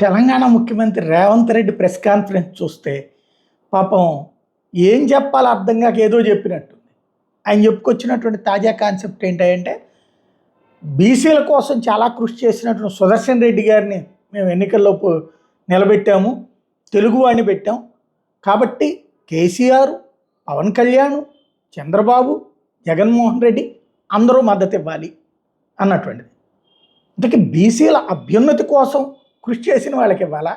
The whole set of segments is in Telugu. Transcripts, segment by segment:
తెలంగాణ ముఖ్యమంత్రి రేవంత్ రెడ్డి ప్రెస్ కాన్ఫరెన్స్ చూస్తే పాపం ఏం చెప్పాలో అర్థం కాక ఏదో చెప్పినట్టుంది. ఆయన చెప్పుకొచ్చినటువంటి తాజా కాన్సెప్ట్ ఏంటంటే బీసీల కోసం చాలా కృషి చేసినటువంటి సుదర్శన్ రెడ్డి గారిని మేము ఎన్నికల్లోపు నిలబెట్టాము, తెలుగువాడిని పెట్టాం. కాబట్టి కేసీఆర్, పవన్ కళ్యాణ్, చంద్రబాబు, జగన్మోహన్ రెడ్డి అందరూ మద్దతు ఇవ్వాలి అన్నటువంటిది. ఇంతకీ బీసీల అభ్యున్నతి కోసం కృషి చేసిన వాళ్ళకి ఇవ్వాలా,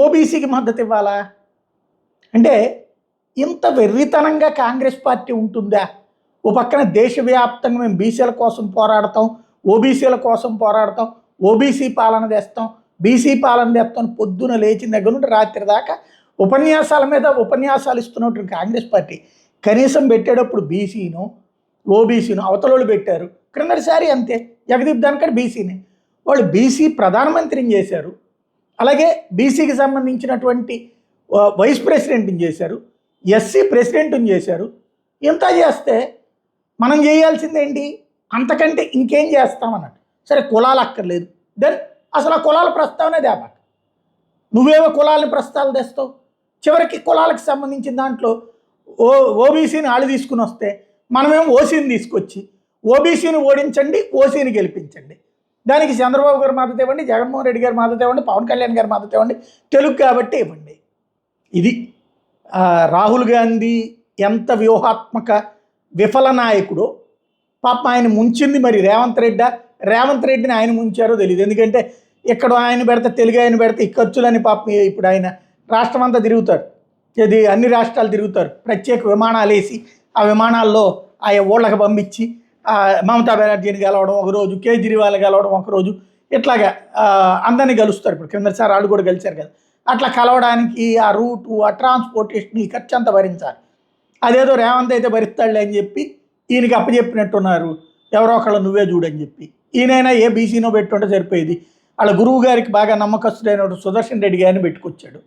ఓబీసీకి మద్దతు ఇవ్వాలా? అంటే ఇంత వెర్రితనంగా కాంగ్రెస్ పార్టీ ఉంటుందా? ఓ పక్కన దేశవ్యాప్తంగా మేము బీసీల కోసం పోరాడతాం, ఓబీసీల కోసం పోరాడతాం, ఓబీసీ పాలన తెస్తాం, బీసీ పాలన తెస్తాం, పొద్దున లేచిన దగ్గర నుండి రాత్రి దాకా ఉపన్యాసాల మీద ఉపన్యాసాలు ఇస్తున్నటువంటి కాంగ్రెస్ పార్టీ కనీసం పెట్టేటప్పుడు బీసీను ఓబీసీను అవతలోళ్ళు పెట్టారు. క్రిందటిసారి అంతే, జగదీప్ ధన్కర్ బీసీని, వాళ్ళు బీసీ ప్రధానమంత్రిని చేశారు, అలాగే బీసీకి సంబంధించినటువంటి వైస్ ప్రెసిడెంట్ని చేశారు, ఎస్సీ ప్రెసిడెంట్ని చేశారు. ఇంత చేస్తే మనం చేయాల్సిందేంటి? అంతకంటే ఇంకేం చేస్తామన్నట్టు. సరే కులాలు అక్కర్లేదు, దెన్ అసలు ఆ కులాల ప్రస్తావనే తేబాక, నువ్వేవో కులాలని ప్రస్తావన తెస్తావు. చివరికి కులాలకు సంబంధించిన దాంట్లో ఓబీసీని ఆళ్ళు తీసుకుని వస్తే మనమేమో ఓసీని తీసుకొచ్చి ఓబీసీని ఓడించండి, ఓసీని గెలిపించండి, దానికి చంద్రబాబు గారు మద్దతు ఇవ్వండి, జగన్మోహన్ రెడ్డి గారు మద్దతు ఇవ్వండి, పవన్ కళ్యాణ్ గారు మద్దతు ఇవ్వండి, తెలుగు కాబట్టి ఇవ్వండి. ఇది రాహుల్ గాంధీ ఎంత వ్యూహాత్మక విఫల నాయకుడో పాపం ఆయన ముంచింది. మరి రేవంత్ రెడ్డిని ఆయన ముంచారో తెలియదు. ఎందుకంటే ఇక్కడ ఆయన పెడితే తెలుగు ఆయన పెడితే ఈ ఖర్చులని పాపం ఇప్పుడు ఆయన రాష్ట్రం అంతా తిరుగుతారు, ఇది అన్ని రాష్ట్రాలు తిరుగుతారు, ప్రత్యేక విమానాలు వేసి ఆ విమానాల్లో ఆయా ఊళ్ళకి పంపించి మమతా బెనర్జీని గెలవడం ఒకరోజు, కేజ్రీవాల్ గెలవడం ఒకరోజు, ఇట్లాగా అందరినీ కలుస్తారు. ఇప్పుడు కిందసారి వాళ్ళు కూడా కలిశారు కదా, అట్లా కలవడానికి ఆ రూటు, ఆ ట్రాన్స్పోర్టేషన్, ఈ ఖర్చు అంతా భరించాలి. అదేదో రేవంత్ అయితే భరిస్తాడులే అని చెప్పి ఈయనకి అప్పచెప్పినట్టున్నారు, ఎవరో ఒకళ్ళు నువ్వే చూడని చెప్పి. ఈయనైనా ఏ బీసీనో పెట్టుంటే సరిపోయేది. వాళ్ళ గురువు గారికి బాగా నమ్మకస్తుడైన సుదర్శన్ రెడ్డి గారిని పెట్టుకొచ్చాడు.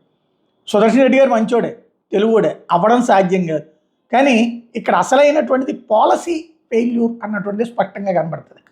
సుదర్శన్ రెడ్డి గారు మంచోడే, తెలుగుడే, అవ్వడం సాధ్యం కాదు. కానీ ఇక్కడ అసలైనటువంటిది పాలసీ ఫెయిల్యూర్ అన్నటువంటిది స్పష్టంగా కనబడుతుంది.